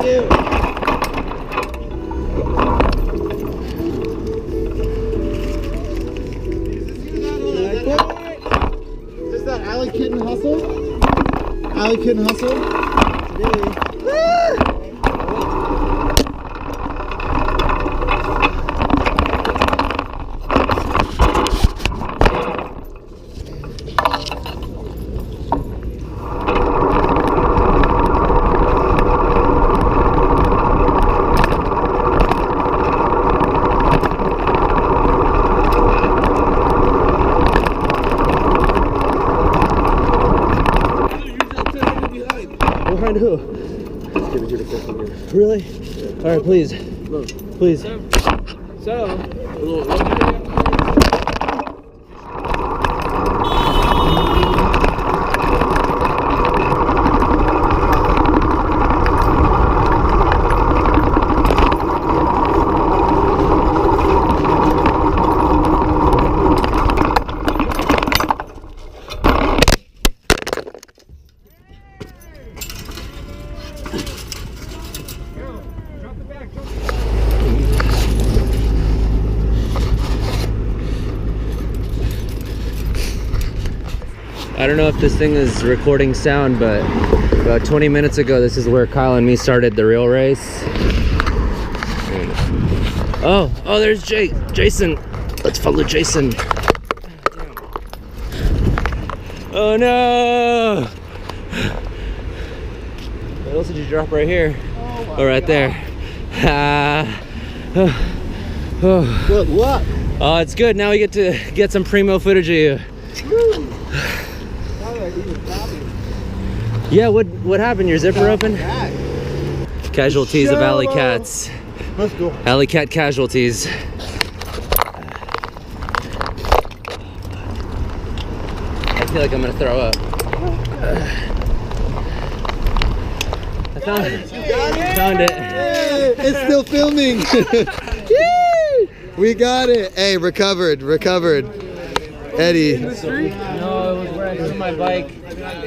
you. Is that Alley Kitten Hustle? Alley Kitten Hustle? Today. Behind who? Let's give it to the first one here. Really? Yeah. All right, please. Look. Please. So, I don't know if this thing is recording sound, but about 20 minutes ago, this is where Kyle and me started the real race. Oh, there's Jason. Let's follow Jason. Oh no! What else did you drop right here? Oh, right there. Good luck. Oh, it's good. Now we get to get some primo footage of you. Yeah, what happened? Your zipper open? Casualties of alley cats. Let's go. Alley cat casualties. I feel like I'm gonna throw up. I found it. Found it. Hey, it's still filming. We got it. Hey, recovered. Eddie. No, it was where I threw my bike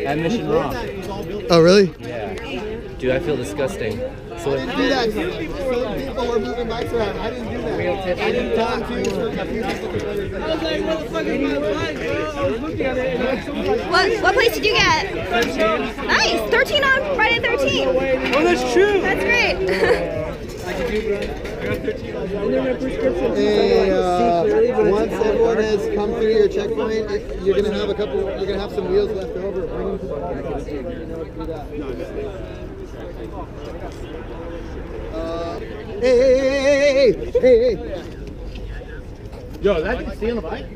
at Mission Rock. Oh, really? Yeah. Dude, I feel disgusting. So I didn't do that. People were moving bikes around. I didn't do that. I didn't talk to you. I was like, what the fuck is my bike, bro? I was looking at it and What place did you get? 13. Nice. 13 on Friday 13. oh, that's true. That's great. Hey, once everyone has come through your checkpoint, you're gonna have some wheels left over. Bring them to the back. You know what to do that. Hey. Yo, that didn't stay on the bike?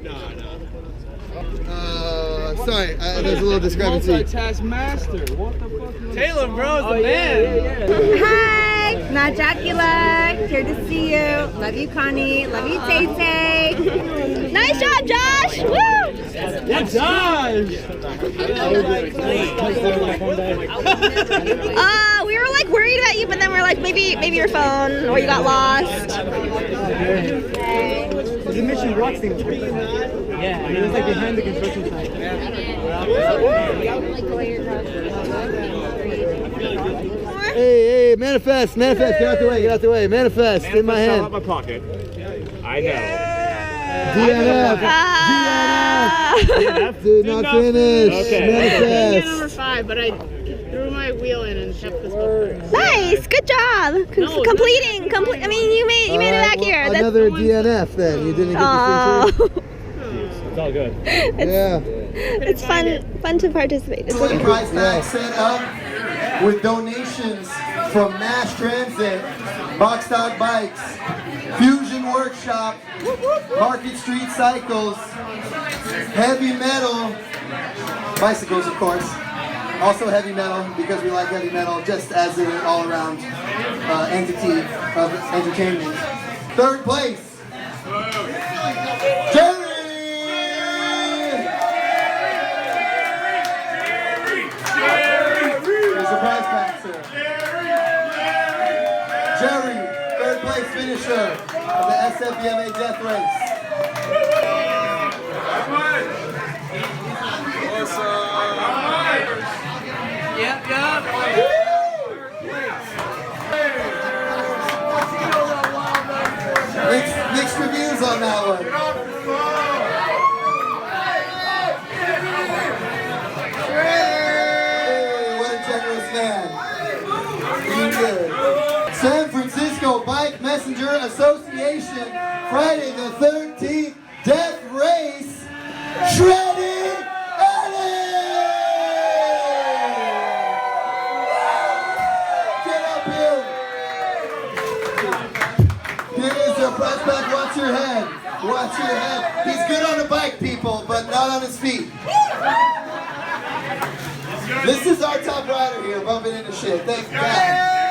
Sorry, there's a little discrepancy. Taskmaster. What the fuck? Taylor, bro, is the man. Hi, Matt Dracula. Here to see you. Love you, Connie. Love you, Tay Tay. Nice job, Josh. Woo! That's Josh. We were like worried about you, but then we're like, maybe your phone or you got lost. The Mission Rock thing was pretty cool. Yeah, it was like behind the construction site. Hey, manifest, get out the way, manifest in my hand. Out my pocket. I know. DNF, did not finish, manifest. Number 5, but I threw my wheel in and kept this one. Nice, good job. Completing. I mean, you made it back here. Another DNF then, you didn't get the feature. It's all good. It's fun to participate. It's okay. Prize tag set up with donations from Mass Transit, Box Dog Bikes, Fusion Workshop, Market Street Cycles, Heavy Metal, bicycles of course, also heavy metal because we like heavy metal just as an all-around entity of entertainment. Third place, Jerry! Prize pack, sir. Jerry, third place finisher of the SFBMA Death Race. on that one. Hey, what a generous man. You good. San Francisco Bike Messenger Association, Friday the 13th, Death Race, Shredding Eddie! Get up here! Here is your press back, watch your head. Watch your head. He's good on the bike, people, but not on his feet. This is our top rider here, bumping into shit. Thank God.